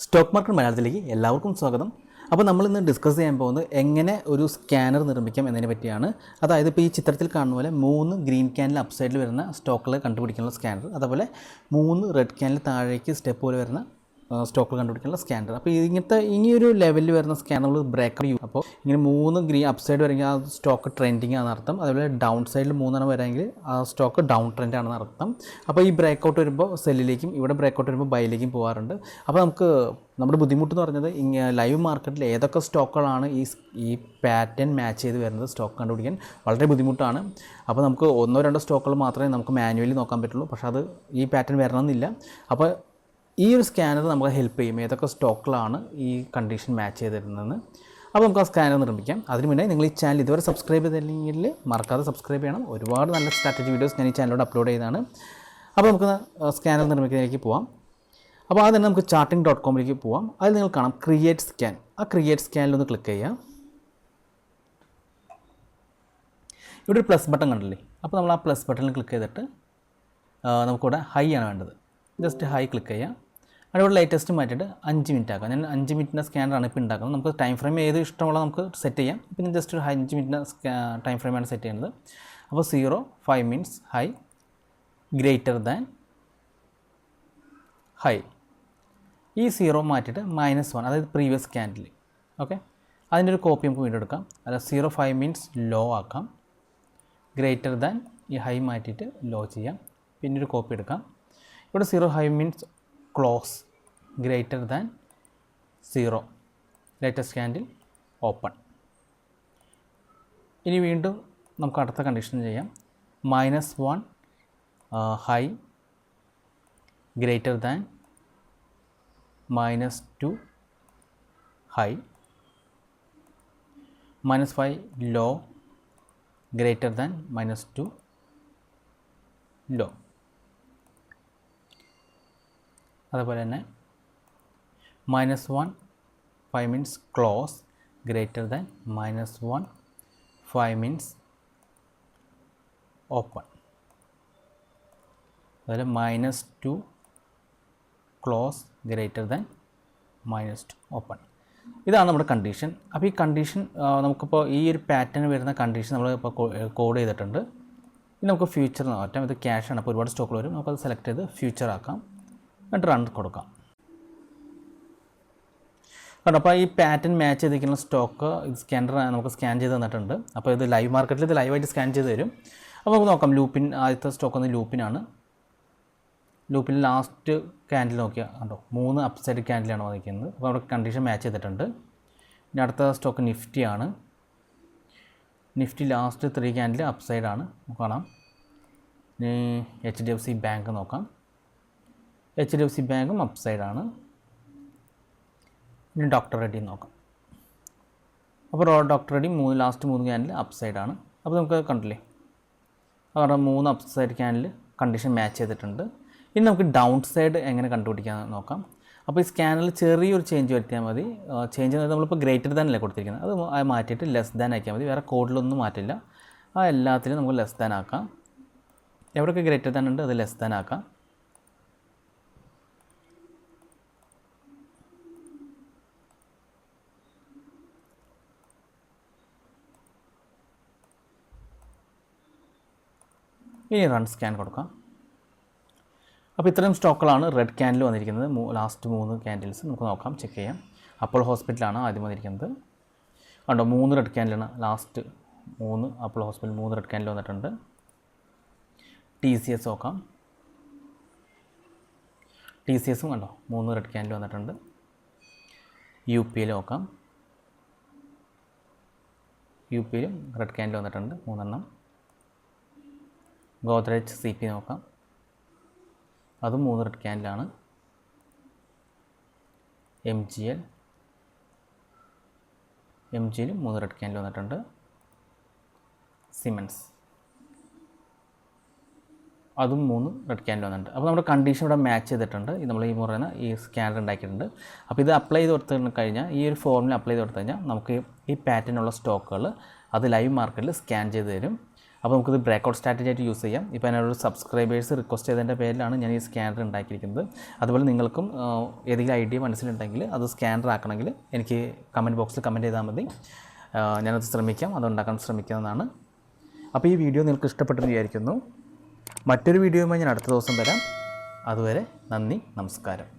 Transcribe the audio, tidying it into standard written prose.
Stock market മലയാളത്തിലേക്ക് എല്ലാവർക്കും സ്വാഗതം. അപ്പോൾ നമ്മൾ ഇന്ന് ഡിസ്കസ് ചെയ്യാൻ പോകുന്നത് എങ്ങനെ ഒരു സ്കാനർ നിർമ്മിക്കാം എന്നതിനെ പറ്റിയാണ്. അതായത് ഇപ്പോൾ ഈ ചിത്രത്തിൽ കാണുന്ന പോലെ 3 ഗ്രീൻ ക്യാനിൽ അപ്സൈഡിൽ വരുന്ന സ്റ്റോക്കുകൾ കണ്ടുപിടിക്കാനുള്ള സ്കാനർ, അതുപോലെ 3 റെഡ് ക്യാനിൽ താഴേക്ക് സ്റ്റെപ്പ് പോലെ വരുന്ന സ്റ്റോക്കുകൾ കണ്ടുപിടിക്കാനുള്ള സ്കാനർ. അപ്പോൾ ഇങ്ങനത്തെ ഇനിയൊരു ലെവലിൽ വരുന്ന സ്കാനർ നമ്മൾ ബ്രേക്കർ ചെയ്യും. അപ്പോൾ ഇങ്ങനെ 3 ഗ്രീൻ അപ്സൈഡ് വരെങ്കിൽ ആ സ്റ്റോക്ക് ട്രെൻഡിങ് ആണെന്ന് അർത്ഥം. അതുപോലെ ഡൗൺ സൈഡിൽ 3 വരെങ്കിൽ ആ സ്റ്റോക്ക് ഡൗൺ ട്രെൻഡ് ആണെന്ന് അർത്ഥം. അപ്പോൾ ഈ ബ്രേക്കൗട്ട് വരുമ്പോൾ സെല്ലിലേക്കും ഇവിടെ ബ്രേക്കൗട്ട് വരുമ്പോൾ ബൈയിലേക്കും പോകാറുണ്ട്. അപ്പോൾ നമ്മുടെ ബുദ്ധിമുട്ട് എന്ന് പറഞ്ഞത് ലൈവ് മാർക്കറ്റിൽ ഏതൊക്കെ സ്റ്റോക്കുകളാണ് ഈ പാറ്റേൺ മാച്ച് ചെയ്ത് വരുന്നത് സ്റ്റോക്ക് കണ്ടുപിടിക്കാൻ വളരെ ബുദ്ധിമുട്ടാണ്. അപ്പോൾ നമുക്ക് 1-2 സ്റ്റോക്കുകൾ മാത്രമേ നമുക്ക് മാനുവലി നോക്കാൻ പറ്റുള്ളൂ. പക്ഷേ അത് ഈ പാറ്റേൺ വരണമെന്നില്ല. അപ്പോൾ ഈ ഒരു സ്കാനർ നമുക്ക് ഹെൽപ്പ് ചെയ്യും ഏതൊക്കെ സ്റ്റോക്കുകളാണ് ഈ കണ്ടീഷൻ മാച്ച് ചെയ്തിരുന്നതെന്ന്. അപ്പോൾ നമുക്ക് ആ സ്കാനർ നിർമ്മിക്കാം. അതിന് മുന്നേ നിങ്ങൾ ഈ ചാനൽ ഇതുവരെ സബ്സ്ക്രൈബ് ചെയ്തില്ലെങ്കിൽ മറക്കാതെ സബ്സ്ക്രൈബ് ചെയ്യണം. ഒരുപാട് നല്ല സ്ട്രാറ്റജി വീഡിയോസ് ഞാൻ ഈ ചാനലിലൂടെ അപ്ലോഡ് ചെയ്തതാണ്. അപ്പോൾ നമുക്ക് സ്കാനർ നിർമ്മിക്കുന്നതിലേക്ക് പോവാം. അപ്പോൾ ആദ്യം തന്നെ നമുക്ക് charting.comലേക്ക് പോവാം. അതിൽ നിങ്ങൾ കാണാം ക്രിയേറ്റ് സ്കാൻ. ആ ക്രിയേറ്റ് സ്കാനിലൊന്ന് ക്ലിക്ക് ചെയ്യാം. ഇവിടെ ഒരു പ്ലസ് ബട്ടൺ കണ്ടില്ലേ? അപ്പോൾ നമ്മൾ ആ പ്ലസ് ബട്ടണിൽ ക്ലിക്ക് ചെയ്തിട്ട് നമുക്കിവിടെ ഹൈ ആണ് വേണ്ടത്. ജസ്റ്റ് ഹൈ ക്ലിക്ക് ചെയ്യാം. അതിവിടെ ലേറ്റസ്റ്റ് മാറ്റിയിട്ട് 5 മിനിറ്റ് ആക്കാം. ഞാൻ 5 മിനിറ്റിൻ്റെ സ്കാനറാണ് ഇപ്പോൾ ഉണ്ടാക്കുന്നത്. നമുക്ക് ടൈം ഫ്രെയിം ഏത് ഇഷ്ടമുള്ള നമുക്ക് സെറ്റ് ചെയ്യാം. ഇപ്പോൾ ഞാൻ ജസ്റ്റ് ഒരു 5 മിനിറ്റിൻ്റെ ടൈം ഫ്രെയിമാണ് സെറ്റ് ചെയ്യുന്നത്. അപ്പോൾ 0, 5 minutes high, greater than high. ഈ 0 മാറ്റിയിട്ട് -1, അതായത് പ്രീവിയസ് ക്യാൻഡിൽ. ഓക്കെ, അതിൻ്റെ ഒരു കോപ്പി നമുക്ക് വീണ്ടും എടുക്കാം. അല്ല 0, 5 മിനിറ്റ്സ് ലോ ആക്കാം. ഗ്രേറ്റർ ദാൻ ഈ ഹൈ മാറ്റിയിട്ട് ലോ ചെയ്യാം. പിന്നെ ഒരു കോപ്പി എടുക്കാം. ഇവിടെ 0, 5 minutes close, greater than 0, latest candle open. ഇനി വീണ്ടും നമുക്ക് അടുത്ത കണ്ടീഷൻ ചെയ്യാം. -1 high, greater than -2 high, -5 low, greater than -2 low. അതുപോലെ തന്നെ -1 5 minutes close, greater than -1 5 minutes open. അതുപോലെ -2 ക്ലോസ്, ഗ്രേറ്റർ ദാൻ -2 ഓപ്പൺ. ഇതാണ് നമ്മുടെ കണ്ടീഷൻ. അപ്പോൾ ഈ കണ്ടീഷൻ നമുക്കിപ്പോൾ ഈ ഒരു പാറ്റേൺ വരുന്ന കണ്ടീഷൻ നമ്മൾ ഇപ്പോൾ കോഡ് ചെയ്തിട്ടുണ്ട്. ഇനി നമുക്ക് ഫ്യൂച്ചർ മാറ്റാം. ഇത് ക്യാഷാണ്. അപ്പോൾ ഒരുപാട് സ്റ്റോക്കുകൾ വരും. നമുക്കത് സെലക്ട് ചെയ്ത് ഫ്യൂച്ചർ ആക്കാം. എന്നിട്ട് റൺ കൊടുക്കാം. കണ്ടോ? അപ്പോൾ ഈ പാറ്റേൺ മാച്ച് ചെയ്തിരിക്കുന്ന സ്റ്റോക്ക് സ്കാനർ നമുക്ക് സ്കാൻ ചെയ്ത് തന്നിട്ടുണ്ട്. അപ്പോൾ ഇത് ലൈവ് മാർക്കറ്റിൽ ഇത് ലൈവായിട്ട് സ്കാൻ ചെയ്ത് തരും. അപ്പോൾ നമുക്ക് നോക്കാം. ലൂപ്പിൻ ആദ്യത്തെ സ്റ്റോക്ക് ഒന്ന് ലൂപ്പിനാണ്. ലൂപ്പിൽ ലാസ്റ്റ് ക്യാൻഡിൽ നോക്കിയാൽ കണ്ടോ 3 അപ്സൈഡ് ക്യാൻഡിലാണ് വന്നിരിക്കുന്നത്. അപ്പോൾ അവിടെ കണ്ടീഷൻ മാച്ച് ചെയ്തിട്ടുണ്ട്. ഇനി അടുത്ത സ്റ്റോക്ക് നിഫ്റ്റിയാണ്. നിഫ്റ്റി ലാസ്റ്റ് 3 ക്യാൻഡിൽ അപ്സൈഡാണ് കാണാം. ഇനി HDFC ബാങ്ക് നോക്കാം. HDFC ബാങ്കും അപ്സൈഡാണ്. ഇനി ഡോക്ടർ റെഡ്ഡി നോക്കാം. അപ്പോൾ ഡോക്ടർ റെഡ്ഡി ലാസ്റ്റ് 3 ക്യാൻഡിൽ അപ്സൈഡാണ്. അപ്പോൾ നമുക്ക് കണ്ടില്ലേ അവരുടെ 3 അപ്സൈഡ് ക്യാൻഡിൽ കണ്ടീഷൻ മാച്ച് ചെയ്തിട്ടുണ്ട്. ഇനി നമുക്ക് ഡൗൺ സൈഡ് എങ്ങനെ കണ്ടുപിടിക്കാമെന്ന് നോക്കാം. അപ്പോൾ ഈ സ്കാനറിൽ ചെറിയൊരു ചേഞ്ച് വരുത്തിയാൽ മതി. ചേഞ്ച് എന്ന് നമ്മളിപ്പോൾ ഗ്രേറ്റർ ദാൻ അല്ലേ കൊടുത്തിരിക്കുന്നത്, അത് മാറ്റിയിട്ട് ലെസ് ദാൻ ആക്കിയാൽ മതി. വേറെ കോഡിലൊന്നും മാറ്റില്ല. ആ എല്ലാത്തിലും നമുക്ക് ലെസ് ദാൻ ആക്കാം. എവിടെയൊക്കെ ഗ്രേറ്റർ ദാൻ ഉണ്ട് അത് ലെസ് ദാൻ ആക്കാം. ഇനി റൺ സ്കാൻ കൊടുക്കാം. അപ്പോൾ ഇത്രയും സ്റ്റോക്കുകളാണ് റെഡ് ക്യാൻഡിൽ വന്നിരിക്കുന്നത്. ലാസ്റ്റ് 3 ക്യാൻഡിൽസ് നമുക്ക് നോക്കാം, ചെക്ക് ചെയ്യാം. അപ്പോളോ ഹോസ്പിറ്റലാണ് ആദ്യം വന്നിരിക്കുന്നത്. കണ്ടോ 3 റെഡ് ക്യാൻഡിലാണ് last 3. Apollo hospital 3 red candle വന്നിട്ടുണ്ട്. TCS നോക്കാം. TCSും കണ്ടോ 3 റെഡ് ക്യാൻഡിൽ വന്നിട്ടുണ്ട്. UPയിൽ നോക്കാം. UPയിലും റെഡ് ക്യാൻഡിൽ വന്നിട്ടുണ്ട് 3 ഗോദ്രേജ് CP നോക്കാം. അതും 3 റെഡ് ക്യാൻഡിലാണ്. MGLലും 3 റെഡ് ക്യാൻഡിൽ വന്നിട്ടുണ്ട്. സിമൻസ് അതും 3 റെഡ് ക്യാൻഡിൽ വന്നിട്ടുണ്ട്. അപ്പോൾ നമ്മുടെ കണ്ടീഷൻ ഇവിടെ മാച്ച് ചെയ്തിട്ടുണ്ട്. നമ്മൾ ഈ പറയുന്ന ഈ സ്കാനർ ഉണ്ടാക്കിയിട്ടുണ്ട്. അപ്പോൾ ഇത് അപ്ലൈ ചെയ്ത് കൊടുത്തു കഴിഞ്ഞാൽ, ഈ ഒരു ഫോമിൽ അപ്ലൈ ചെയ്ത് കൊടുത്തു കഴിഞ്ഞാൽ നമുക്ക് ഈ പാറ്റേണുള്ള സ്റ്റോക്കുകൾ അത് ലൈവ് മാർക്കറ്റിൽ സ്കാൻ ചെയ്ത് തരും. അപ്പോൾ നമുക്കിത് ബ്രേക്കൗട്ട് സ്ട്രാറ്റജി ആയിട്ട് യൂസ് ചെയ്യാം. ഇപ്പോൾ എന്നോട് സബ്സ്ക്രൈബേഴ്സ് റിക്വസ്റ്റ് ചെയ്തതിൻ്റെ പേരിലാണ് ഞാൻ ഈ സ്കാനർ ഉണ്ടാക്കിയിരിക്കുന്നത്. അതുപോലെ നിങ്ങൾക്കും ഏതെങ്കിലും ഐഡിയ മനസ്സിലുണ്ടെങ്കിൽ അത് സ്കാനർ ആക്കണമെങ്കിൽ എനിക്ക് കമൻറ്റ് ബോക്സിൽ കമൻറ്റ് ചെയ്താൽ മതി. ഞാനത് ശ്രമിക്കാം, അത് ഉണ്ടാക്കാൻ ശ്രമിക്കുന്നതാണ്. അപ്പോൾ ഈ വീഡിയോ നിങ്ങൾക്ക് ഇഷ്ടപ്പെട്ടെന്ന് വിചാരിക്കുന്നു. മറ്റൊരു വീഡിയോയുമായി ഞാൻ അടുത്ത ദിവസം വരാം. അതുവരെ നന്ദി, നമസ്കാരം.